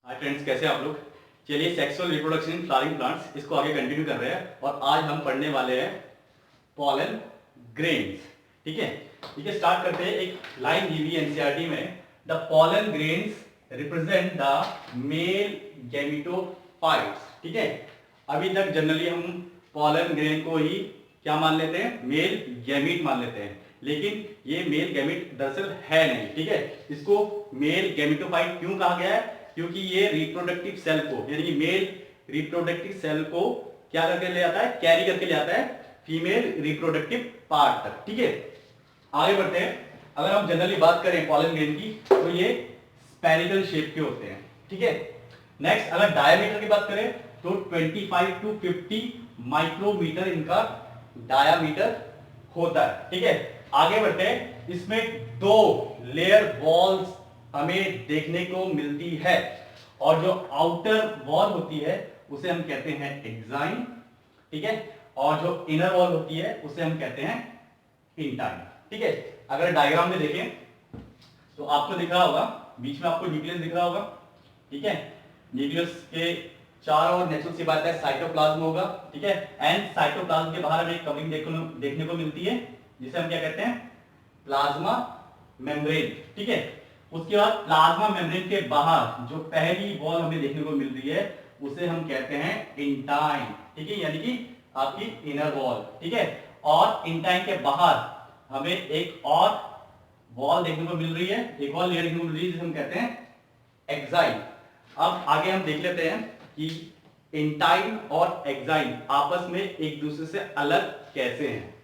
Hi friends, कैसे हैं आप लोग। चलिए, sexual reproduction in flowering plants इसको आगे कंटिन्यू कर रहे हैं और आज हम पढ़ने वाले हैं पॉलन ग्रेन्स। ठीक है, स्टार्ट करते हैं। एक लाइन दी हुई एनसीईआरटी में, the pollen grains represent the male gametophytes. ठीक है, अभी तक जनरली हम पॉलन ग्रेन को ही क्या मान लेते हैं, मेल गैमीट मान लेते हैं, लेकिन ये मेल गैमीट दरअसल है नहीं। ठीक है, इसको मेल गैमेटोफाइट क्यों कहा गया है, क्योंकि ये रिप्रोडक्टिव सेल को, यानी कि मेल रिप्रोडक्टिव सेल को क्या करके ले आता है, कैरी करके ले आता है फीमेल रिप्रोडक्टिव पार्ट तक। ठीक है, आगे बढ़ते हैं। अगर हम जनरली बात करें पॉलन ग्रेन की, तो ये स्पेरिकल शेप के होते हैं। ठीक है, नेक्स्ट अगर डायमीटर की बात करें तो 25 टू 50 माइक्रोमीटर इनका डायामीटर होता है। ठीक है, आगे बढ़ते हैं। इसमें दो लेयर वॉल्स हमें देखने को मिलती है और जो आउटर वॉल होती है उसे हम कहते हैं एक्साइन। ठीक है, और जो इनर वॉल होती है उसे हम कहते हैं इंटाइन। ठीक है, अगर डायग्राम में देखें तो आपको दिख रहा होगा, बीच में आपको न्यूक्लियस दिख रहा होगा। ठीक है, न्यूक्लियस के चारों ओर नेचुरल सी बात है साइटोप्लाज्म होगा। ठीक है, एंड साइटोप्लाज्म के बाहर हमें कवरिंग देखने को मिलती है जिसे हम क्या कहते हैं, प्लाज्मा मेम्ब्रेन। ठीक है, उसके बाद प्लाज्मा मेम्ब्रेन के बाहर जो पहली वॉल हमें देखने को मिल रही है उसे हम कहते हैं इंटाइन। ठीक है, यानी कि आपकी इनर वॉल। ठीक है, और इंटाइन के बाहर हमें एक और वॉल देखने को मिल रही है, एक और लेयर देखने को मिल रही है जिसे हम कहते हैं एक्साइन। अब आगे हम देख लेते हैं कि इंटाइन और एक्साइन आपस में एक दूसरे से अलग कैसे हैं।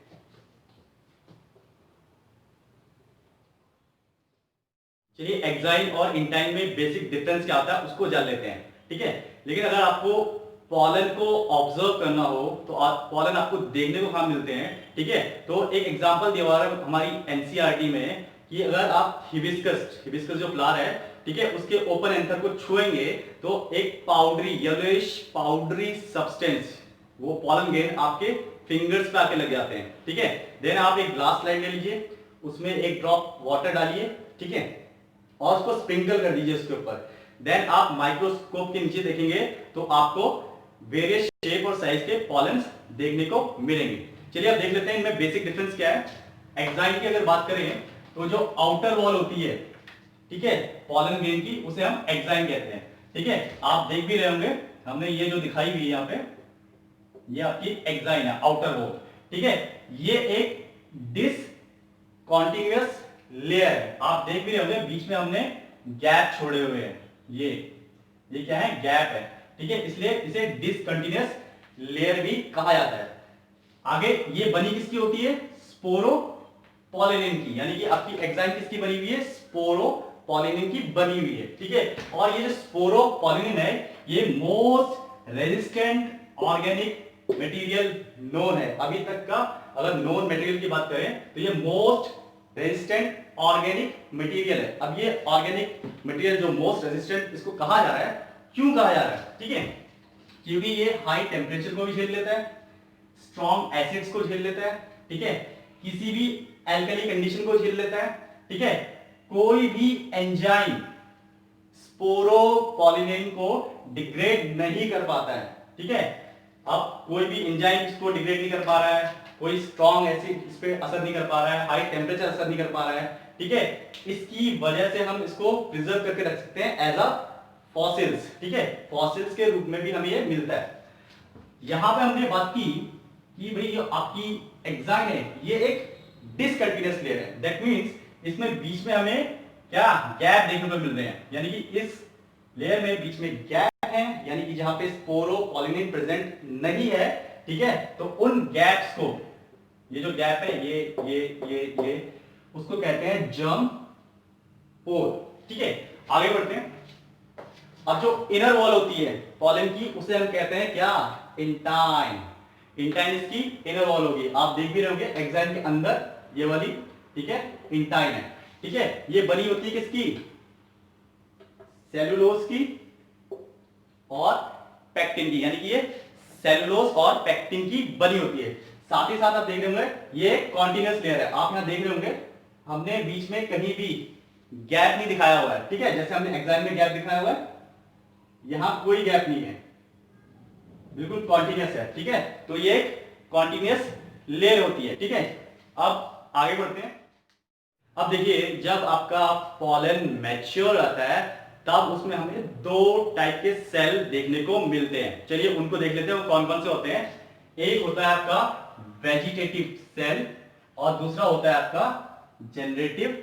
चलिए, एक्साइन और इंटाइन में बेसिक डिफरेंस क्या होता है उसको जान लेते हैं। ठीक है, लेकिन अगर आपको पॉलन को ऑब्जर्व करना हो तो पॉलन आपको देखने को कहां मिलते हैं। ठीक है, तो एक एग्जांपल दिया हुआ है हमारी एनसीईआरटी में कि अगर आप हिबिस्कस जो फ्लावर है, ठीक है, उसके ओपन एंथर को छुएंगे तो एक पाउडरी येलोइश पाउडरी सब्सटेंस, वो पॉलन ग्रेन आपके फिंगर्स पे आके लग जाते हैं। ठीक है, देन आप एक ग्लास स्लाइड ले लीजिए, उसमें एक ड्रॉप वाटर डालिए। ठीक है, और उसको स्प्रिंकल कर दीजिए उसके ऊपर। देन आप माइक्रोस्कोप के नीचे देखेंगे तो आपको वेरियस शेप और साइज के पॉलेंस देखने को मिलेंगे। चलिए अब देख लेते हैं इनमें बेसिक डिफरेंस क्या है। एक्साइन की अगर बात करें तो जो आउटर वॉल होती है, ठीक है, पॉलन ग्रेन की, उसे हम एक्साइन कहते हैं। ठीक है, आप देख भी रहे होंगे, हमने ये जो दिखाई हुई है यहाँ पे, ये आपकी एक्साइन है, आउटर वॉल। ठीक है, ये एक डिसकंटीन्यूअस लेयर है, आप देख भी रहे होंगे, बीच में हमने गैप छोड़े हुए हैं। ये क्या है, गैप है। ठीक है, इसलिए इसे डिसकंटीन्यूअस लेयर भी कहा जाता है। आगे ये बनी किसकी होती है, स्पोरोपोलिनिन की, यानी कि आपकी एक्साइन किसकी बनी हुई है, स्पोरोपोलिनिन की बनी हुई है। ठीक है, और ये जो स्पोरोपोलिनिन है ये most resistant organic material known है। अभी तक का अगर नोन मटेरियल की बात करें तो ये मोस्ट रेजिस्टेंट ऑर्गेनिक मटेरियल है। अब ये ऑर्गेनिक मटेरियल जो मोस्ट रेजिस्टेंट, इसको कहा जा रहा है, क्यों कहा जा रहा है, ठीक है, क्योंकि ये हाई टेम्परेचर को भी झेल लेता है, स्ट्रॉन्ग एसिड्स को झेल लेता है। ठीक है, किसी भी एल्कली कंडीशन को झेल लेता है। ठीक है, कोई भी एंजाइम स्पोरोपोलिनिन को डिग्रेड नहीं कर पाता है। ठीक है, अब कोई भी एंजाइम इसको डिग्रेड नहीं कर पा रहा है, कोई स्ट्रॉन्ग एसिड इस पे असर नहीं कर पा रहा है, हाई टेम्परेचर असर नहीं कर पा रहा है। ठीक है, इसकी वजह से हम इसको प्रिजर्व करके रख सकते हैं एज अ फॉसिल्स। ठीक है, फॉसिल्स के रूप में भी हमें ये मिलता है। यहां पे हमने बात की कि भाई जो आपकी एक्साइन है ये एक डिसकंटीन्यूअस लेयर है, दैट मींस इसमें बीच में हमें क्या गैप देखने को मिल रहे हैं, यानी कि इस लेयर में बीच में गैप है, यानी कि जहां पे स्पोरोपोलिनिन प्रेजेंट नहीं है। ठीक है, तो उन गैप्स को, ये जो गैप है ये उसको कहते हैं जर्म पोर। ठीक है, आगे बढ़ते हैं। अब जो इनर वॉल होती है पॉलन की उसे हम कहते हैं क्या, इंटाइन। इंटाइन इसकी इनर वॉल होगी, आप देख भी रहे होंगे एक्साइन के अंदर ये वाली, ठीक है, इंटाइन है। ठीक है, ये बनी होती है किसकी, सेलुलोज की और पेक्टिन की, यानी कि ये सेलुलोज और पेक्टिन की बनी होती है। साथ ही साथ आप देख रहे होंगे ये कॉन्टिन्यूअस लेयर है, आप यहां देख रहे होंगे हमने बीच में कहीं भी गैप नहीं दिखाया हुआ है। ठीक है, जैसे हमने एक्साइन में गैप दिखाया हुआ है, यहां कोई गैप नहीं है, बिल्कुल कॉन्टिन्यूस है। ठीक है, तो ये एक कॉन्टिन्यूस लेयर होती है। ठीक है, अब आगे बढ़ते हैं। अब देखिए, जब आपका पॉलन मैच्योर आता है तब उसमें हमें दो टाइप के सेल देखने को मिलते हैं। चलिए उनको देख लेते हैं, वो कौन कौन से होते हैं। एक होता है आपका वेजिटेटिव सेल और दूसरा होता है आपका जनरेटिव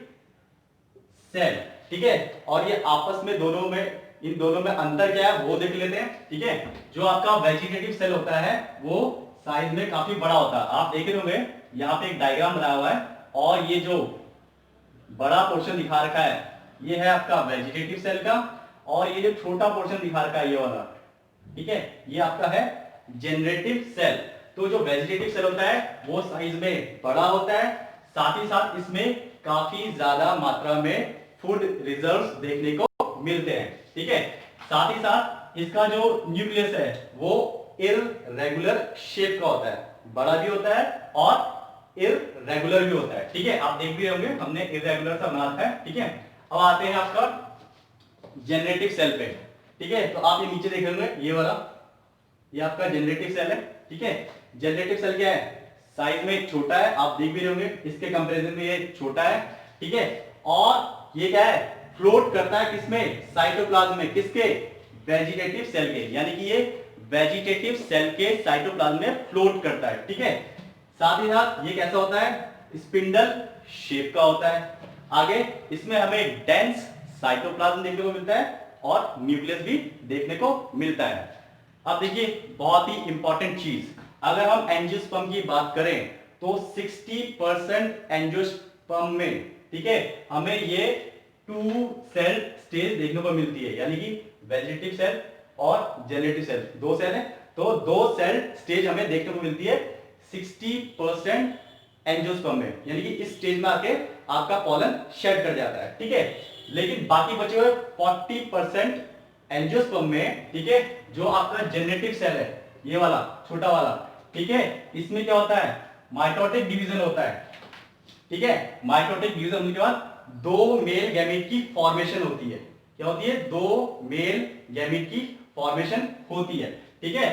सेल। ठीक है, और ये आपस में दोनों में, इन दोनों में अंतर क्या है वो देख लेते हैं। ठीक है, जो आपका वेजिटेटिव सेल होता है वो साइज में काफी बड़ा होता है। आप देख रहे होंगे यहाँ पे एक डायग्राम बनाया हुआ है, और ये जो बड़ा पोर्शन दिखा रखा है ये है आपका वेजिटेटिव सेल का, और ये जो छोटा पोर्शन दिखा रखा है ये वाला, ठीक है, ये आपका है जनरेटिव सेल। तो जो वेजिटेटिव सेल होता है वो साइज में बड़ा होता है, साथ ही साथ इसमें काफी ज्यादा मात्रा में फूड रिजर्व्स देखने को मिलते हैं। ठीक है, साथ ही साथ इसका जो न्यूक्लियस है वो इररेगुलर शेप का होता है, बड़ा भी होता है और इररेगुलर भी होता है। ठीक है, आप देख भी होंगे हमने इररेगुलर सा बना रखा है। ठीक है, अब आते हैं आपका जनरेटिव सेल पे। ठीक है, तो आप ये नीचे देख रहे होंगे ये वाला, ये आपका जनरेटिव सेल है। ठीक है, जनरेटिव सेल क्या है, साइज में छोटा है, आप देख भी रहे होंगे इसके कंपैरिजन में ये छोटा है। ठीक है, और ये क्या है, फ्लोट करता है किसमें, साइटोप्लाज्म में, किसके, वेजिटेटिव सेल के, यानी कि ये वेजिटेटिव सेल के साइटोप्लाज्म में फ्लोट करता है। ठीक है, साथ ही साथ ये कैसा होता है, स्पिंडल शेप का होता है। आगे इसमें हमें डेंस साइटोप्लाज्म देखने को मिलता है और न्यूक्लियस भी देखने को मिलता है। अब देखिए बहुत ही इंपॉर्टेंट चीज, अगर हम एंजियोस्पर्म की बात करें तो 60% एंजियोस्पर्म में, ठीक है, हमें ये 2 सेल स्टेज देखने को मिलती है, यानी कि वेजिटेटिव सेल और जनरेटिव सेल, 2 सेल है, तो 2 सेल स्टेज हमें देखने को मिलती है 60% एंजियोस्पर्म में, यानी कि इस स्टेज में आके आपका पॉलन शेड कर जाता है। ठीक है, लेकिन बाकी बचे हुए 40% एंजियोस्पर्म में, ठीक है, जो आपका जनरेटिव सेल है, ये वाला छोटा वाला, ठीक है, इसमें क्या होता है, माइटोटिक डिवीजन होता है। ठीक है, माइटोटिक डिवीजन होने के बाद 2 मेल गैमीट की फॉर्मेशन होती है। क्या होती है, 2 मेल गैमीट की फॉर्मेशन होती है। ठीक है,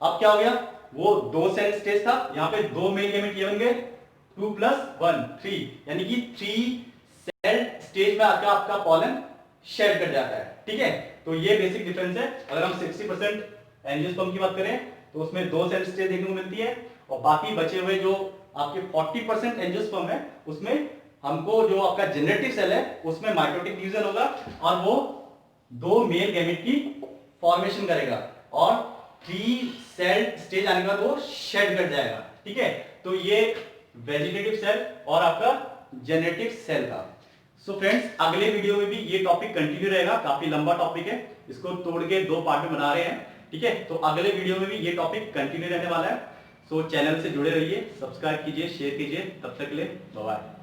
अब क्या हो गया, वो 2 सेल स्टेज था, यहां पे 2 मेल गैमीट ये बन गए, 2 + 1 3, यानी कि 3 सेल स्टेज में आकर आपका पॉलन शेड कर जाता है। ठीक है, तो ये बेसिक डिफरेंस है। अगर हम 60% एंजियोस्पर्म की बात करें तो उसमें 2 सेल स्टेज देखने को मिलती है, और बाकी बचे हुए जो आपके 40% एंजियोस्पर्म है उसमें हमको जो आपका जनरेटिव सेल है उसमें माइटोटिक डिवीजन होगा, और वो 2 मेल गैमीट की फॉर्मेशन करेगा, और 3 सेल स्टेज आने के बाद वो शेड कर जाएगा। ठीक है, तो ये वेजिटेटिव सेल और आपका जनरेटिव सेल था। सो फ्रेंड्स, अगले वीडियो में भी ये टॉपिक कंटिन्यू रहेगा, काफी लंबा टॉपिक है, इसको तोड़ के 2 पार्ट में बना रहे हैं। ठीक है, तो अगले वीडियो में भी ये टॉपिक कंटिन्यू रहने वाला है। सो चैनल से जुड़े रहिए, सब्सक्राइब कीजिए, शेयर कीजिए, तब तक के लिए बाय बाय।